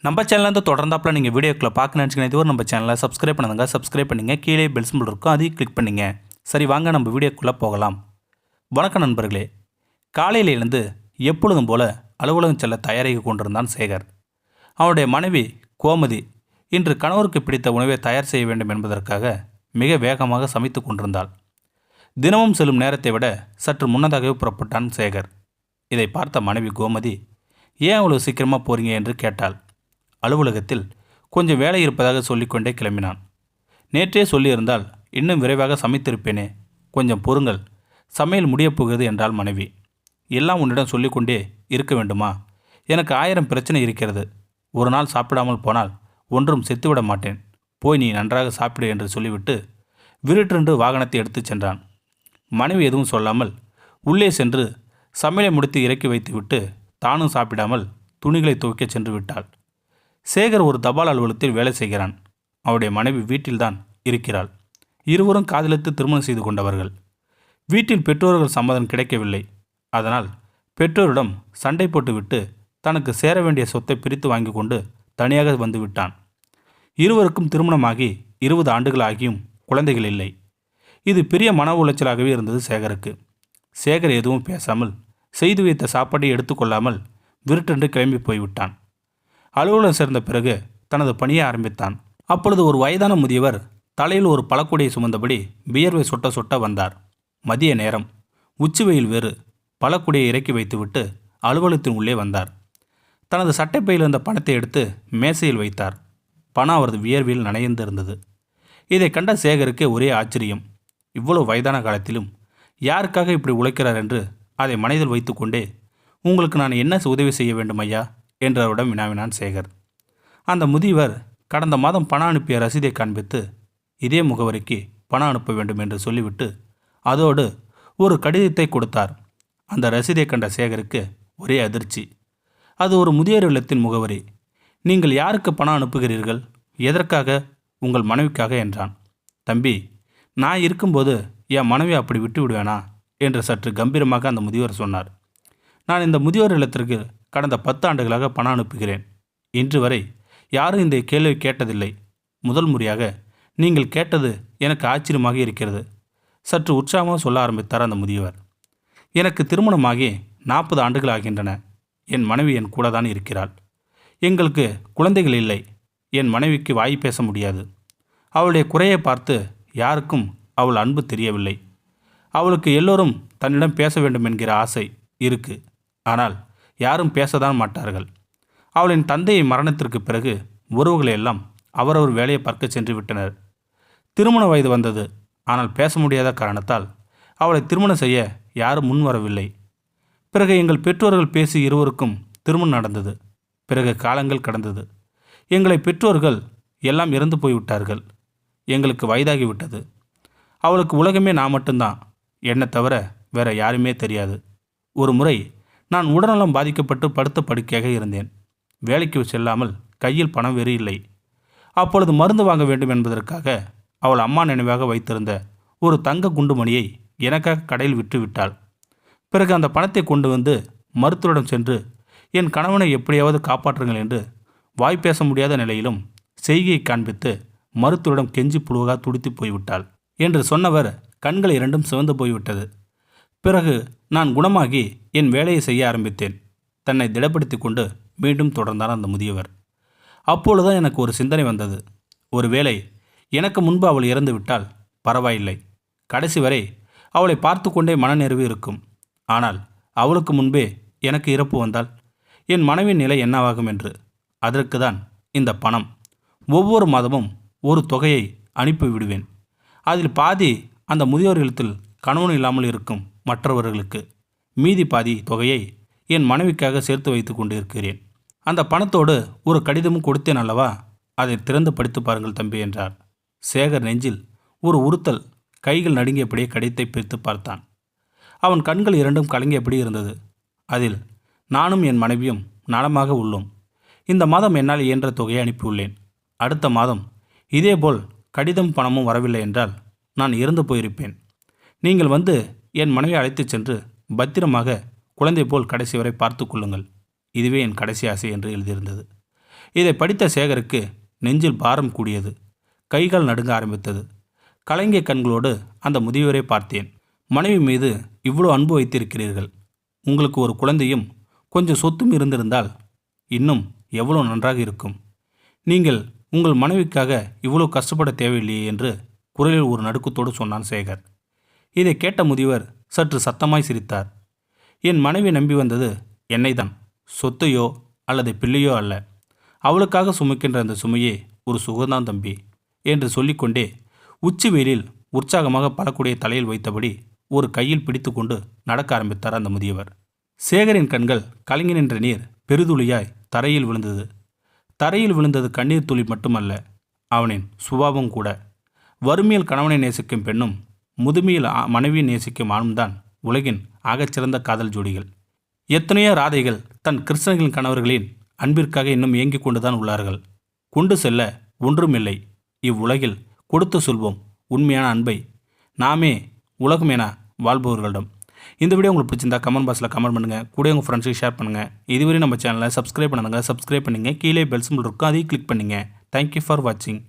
நம்ம சேனலேருந்து தொடர்ந்தாப்பில் நீங்கள் வீடியோக்களை பார்க்க நினச்சிங்கன்னா இதுவரை நம்ம சேனலை சப்ஸ்கிரைப் பண்ணுங்க. சப்ஸ்கிரைப் பண்ணிங்க. கீழே பெல் சிம்பிள் இருக்கும், அதையும் கிளிக் பண்ணிங்க. சரி, வாங்க நம்ம வீடியோக்குள்ளே போகலாம். வணக்கம் நண்பர்களே. காலையில் எழுந்து எப்பொழுதும் போல அலுவலகம் செல்ல தயாராகி கொண்டிருந்தான் சேகர். அவனுடைய மனைவி கோமதி இன்று கணவருக்கு பிடித்த உணவை தயார் செய்ய வேண்டும் என்பதற்காக மிக வேகமாக சமைத்து கொண்டிருந்தாள். தினமும் செல்லும் நேரத்தை விட சற்று முன்னதாகவே புறப்பட்டான் சேகர். இதை பார்த்த மனைவி கோமதி, ஏன் அவ்வளவு சீக்கிரமாக போறீங்க என்று கேட்டாள். அலுவலகத்தில் கொஞ்சம் வேலை இருப்பதாக சொல்லிக்கொண்டே கிளம்பினான். நேற்றே சொல்லியிருந்தால் இன்னும் விரைவாக சமைத்திருப்பேனே, கொஞ்சம் பொறுங்கள், சமையல் முடியப் போகிறது என்றாள் மனைவி. எல்லாம் உன்னிடம் சொல்லிக்கொண்டே இருக்க வேண்டுமா? எனக்கு 1000 பிரச்சனை இருக்கிறது. ஒரு நாள் சாப்பிடாமல் போனால் ஒன்றும் செத்துவிட மாட்டேன். போய் நீ நன்றாக சாப்பிடு என்று சொல்லிவிட்டு விருட்டென்று வாகனத்தை எடுத்துச் சென்றான். மனைவி எதுவும் சொல்லாமல் உள்ளே சென்று சமையலை முடித்து இறக்கி வைத்துவிட்டு தானும் சாப்பிடாமல் துணிகளை துவைக்க சென்று விட்டாள். சேகர் ஒரு தபால் அலுவலகத்தில் வேலை செய்கிறான். அவருடைய மனைவி வீட்டில்தான் இருக்கிறாள். இருவரும் காதலித்து திருமணம் செய்து கொண்டவர்கள். வீட்டில் பெற்றோர்கள் சம்மதம் கிடைக்கவில்லை. அதனால் பெற்றோரிடம் சண்டை போட்டுவிட்டு தனக்கு சேர வேண்டிய சொத்தை பிரித்து வாங்கி கொண்டு தனியாக வந்து விட்டான். இருவருக்கும் திருமணமாகி 20 ஆண்டுகள் ஆகியும் குழந்தைகள் இல்லை. இது பெரிய மன உளைச்சலாகவே இருந்தது சேகருக்கு. சேகர் எதுவும் பேசாமல் செய்து வைத்த சாப்பாட்டை எடுத்துக்கொள்ளாமல் விருட்டென்று கிளம்பி போய்விட்டான். அலுவலகம் சேர்ந்த பிறகு தனது பணியை ஆரம்பித்தான். அப்பொழுது ஒரு வயதான முதியவர் தலையில் ஒரு பழக்கூடையை சுமந்தபடி வியர்வை சொட்ட சொட்ட வந்தார். மதிய நேரம், உச்சி வெயில் வேறு. பழக்கூடையை இறக்கி வைத்துவிட்டு அலுவலகத்தின் உள்ளே வந்தார். தனது சட்டைப்பையில் இருந்த பணத்தை எடுத்து மேசையில் வைத்தார். பணம் அவரது வியர்வையில் நனைந்திருந்தது. இதை கண்ட சேகருக்கு ஒரே ஆச்சரியம். இவ்வளவு வயதான காலத்திலும் யாருக்காக இப்படி உழைக்கிறார் என்று அதை மனதில் வைத்து கொண்டே, உங்களுக்கு நான் என்ன உதவி செய்ய வேண்டும் ஐயா என்றவரிடம் வினாவினான் சேகர். அந்த முதியவர் கடந்த மாதம் பணம் அனுப்பிய ரசீதை காண்பித்து, இதே முகவரிக்கு பணம் அனுப்ப வேண்டும் என்று சொல்லிவிட்டு அதோடு ஒரு கடிதத்தை கொடுத்தார். அந்த ரசீதை கண்ட சேகருக்கு ஒரே அதிர்ச்சி. அது ஒரு முதியோர் இல்லத்தின் முகவரி. நீங்கள் யாருக்கு பணம் அனுப்புகிறீர்கள்? எதற்காக? உங்கள் மனைவிக்காக என்றான். தம்பி, நான் இருக்கும்போது என் மனைவி அப்படி விட்டு விடுவேனா என்று சற்று கம்பீரமாக அந்த முதியோர் சொன்னார். நான் இந்த முதியோர் இல்லத்திற்கு கடந்த 10 ஆண்டுகளாக பணம் அனுப்புகிறேன். இன்று வரை யாரும் இந்த கேள்வி கேட்டதில்லை. முதல் முறையாக நீங்கள் கேட்டது எனக்கு ஆச்சரியமாக இருக்கிறது. சற்று உற்சாகமாக சொல்ல ஆரம்பித்தார் அந்த முதியவர். எனக்கு திருமணமாகி 40 ஆண்டுகள் ஆகின்றன. என் மனைவி என் கூட தான் இருக்கிறாள். எங்களுக்கு குழந்தைகள் இல்லை. என் மனைவிக்கு வாய் பேச முடியாது. அவளுடைய குறையை பார்த்து யாருக்கும் அவள் அன்பு தெரியவில்லை. அவளுக்கு எல்லோரும் தன்னிடம் பேச வேண்டும் என்கிற ஆசை இருக்கு. ஆனால் யாரும் பேசதான் மாட்டார்கள். அவளின் தந்தையை மரணத்திற்கு பிறகு உறவுகளை எல்லாம் அவரவர் வேலையை பார்க்க சென்று விட்டனர். திருமண வயது வந்தது. ஆனால் பேச முடியாத காரணத்தால் அவளை திருமணம் செய்ய யாரும் முன் வரவில்லை. பிறகு எங்கள் பெற்றோர்கள் பேசி இருவருக்கும் திருமணம் நடந்தது. பிறகு காலங்கள் கடந்தது. எங்களை பெற்றோர்கள் எல்லாம் இறந்து போய்விட்டார்கள். எங்களுக்கு வயதாகிவிட்டது. அவளுக்கு உலகமே நான் மட்டும்தான். என்னை தவிர வேற யாருமே தெரியாது. ஒரு முறை நான் உடல்நலம் பாதிக்கப்பட்டு படுத்த படுக்கையாக இருந்தேன். வேலைக்கு செல்லாமல் கையில் பணம் வேறு இல்லை. அப்பொழுது மருந்து வாங்க வேண்டும் என்பதற்காக அவள் அம்மா நினைவாக வைத்திருந்த ஒரு தங்க குண்டுமணியை எனக்காக கடையில் விற்று விட்டாள். பிறகு அந்த பணத்தை கொண்டு வந்து மருத்துவரிடம் சென்று என் கணவனை எப்படியாவது காப்பாற்றுங்கள் என்று வாய் பேச முடியாத நிலையிலும் செய்கையை காண்பித்து மருத்துவரிடம் கெஞ்சி புழுவாக துடித்து போய்விட்டாள் என்று சொன்னவர் கண்கள் இரண்டும் சிவந்து போய்விட்டது. பிறகு நான் குணமாகி என் வேலையை செய்ய ஆரம்பித்தேன். தன்னை திடப்படுத்தி கொண்டு மீண்டும் தொடர்ந்தார் அந்த முதியவர். அப்பொழுதுதான் எனக்கு ஒரு சிந்தனை வந்தது. ஒருவேளை எனக்கு முன்பு அவள் இறந்து விட்டால் பரவாயில்லை. கடைசி வரை அவளை பார்த்து கொண்டே மனநிறைவு இருக்கும். ஆனால் அவளுக்கு முன்பே எனக்கு இறப்பு வந்தால் என் மனைவின் நிலை என்னவாகும் என்று. அதற்கு தான் இந்த பணம். ஒவ்வொரு மாதமும் ஒரு தொகையை அனுப்பி விடுவேன். அதில் பாதி அந்த முதியோர் இல்லத்தில் கணவன் இல்லாமல் இருக்கும் மற்றவர்களுக்கு, மீதி பாதி தொகையை என் மனைவிக்காக சேர்த்து வைத்து கொண்டு இருக்கிறேன். அந்த பணத்தோடு ஒரு கடிதமும் கொடுத்தேன் அல்லவா, அதை திறந்து படித்து பாருங்கள் தம்பி என்றார். சேகர் நெஞ்சில் ஒரு உறுத்தல். கைகள் நடுங்கியபடியே கடிதத்தை பிரித்து பார்த்தான். அவன் கண்கள் இரண்டும் கலங்கியபடி இருந்தது. அதில், நானும் என் மனைவியும் நலமாக உள்ளோம். இந்த மாதம் என்னால் இயன்ற தொகையை அனுப்பியுள்ளேன். அடுத்த மாதம் இதேபோல் கடிதம் பணமும் வரவில்லை என்றால் நான் இறந்து போயிருப்பேன். நீங்கள் வந்து என் மனைவியை அழைத்துச் சென்று பத்திரமாக குழந்தை போல் கடைசி வரை பார்த்து கொள்ளுங்கள். இதுவே என் கடைசி ஆசை என்று எழுதியிருந்தது. இதை படித்த சேகருக்கு நெஞ்சில் பாரம் கூடியது. கைகள் நடுங்க ஆரம்பித்தது. கலங்கிய கண்களோடு அந்த முதியவரை பார்த்தேன். மனைவி மீது இவ்வளோ அன்பு வைத்திருக்கிறீர்கள். உங்களுக்கு ஒரு குழந்தையும் கொஞ்சம் சொத்தும் இருந்திருந்தால் இன்னும் எவ்வளோ நன்றாக இருக்கும். நீங்கள் உங்கள் மனைவிக்காக இவ்வளோ கஷ்டப்பட தேவையில்லையே என்று குரலில் ஒரு நடுக்கத்தோடு சொன்னான் சேகர். இதை கேட்ட முதியவர் சற்று சத்தமாய் சிரித்தார். என் மனைவி நம்பி வந்தது என்னை தான், சொத்தையோ அல்லது பிள்ளையோ அல்ல. அவளுக்காக சுமக்கின்ற அந்த சுமையே ஒரு சுகந்தான் தம்பி என்று சொல்லிக்கொண்டே உச்சி வெயிலில் உற்சாகமாக பழக்கூடிய தலையில் வைத்தபடி ஒரு கையில் பிடித்து கொண்டு நடக்க ஆரம்பித்தார் அந்த முதியவர். சேகரின் கண்கள் கலங்கி நின்ற நீர் பெருதுளியாய் தரையில் விழுந்தது. தரையில் விழுந்தது கண்ணீர் துளி மட்டுமல்ல, அவனின் சுபாவம் கூட. வறுமையில் கணவனை நேசிக்கும் பெண்ணும் முதுமையில் மனைவியை நேசிக்கும் ஆணும்தான் உலகின் ஆகச்சிறந்த காதல் ஜோடிகள். எத்தனையோ ராதைகள் தன் கிருஷ்ணர்களின் கணவர்களின் அன்பிற்காக இன்னும் ஏங்கிக் கொண்டுதான் உள்ளார்கள். கொண்டு செல்ல ஒன்றுமில்லை இவ்வுலகில். கொடுத்து சொல்வோம் உண்மையான அன்பை நாமே உலகம் என வாழ்பவர்களிடம். இந்த வீடியோ உங்களுக்கு பிடிச்சிருந்தா கமெண்ட் பாக்ஸில் கமெண்ட் பண்ணுங்கள். கூட உங்கள் ஃப்ரெண்ட்ஸுக்கு ஷேர் பண்ணுங்கள். இதுவரை நம்ம சேனலை சப்ஸ்கிரைப் பண்ணுங்க. சப்ஸ்கிரைப் பண்ணுங்கள். கீழே பெல் சிம்பல் இருக்கும், அதையும் கிளிக் பண்ணுங்கள். தேங்க்யூ ஃபார் வாட்சிங்.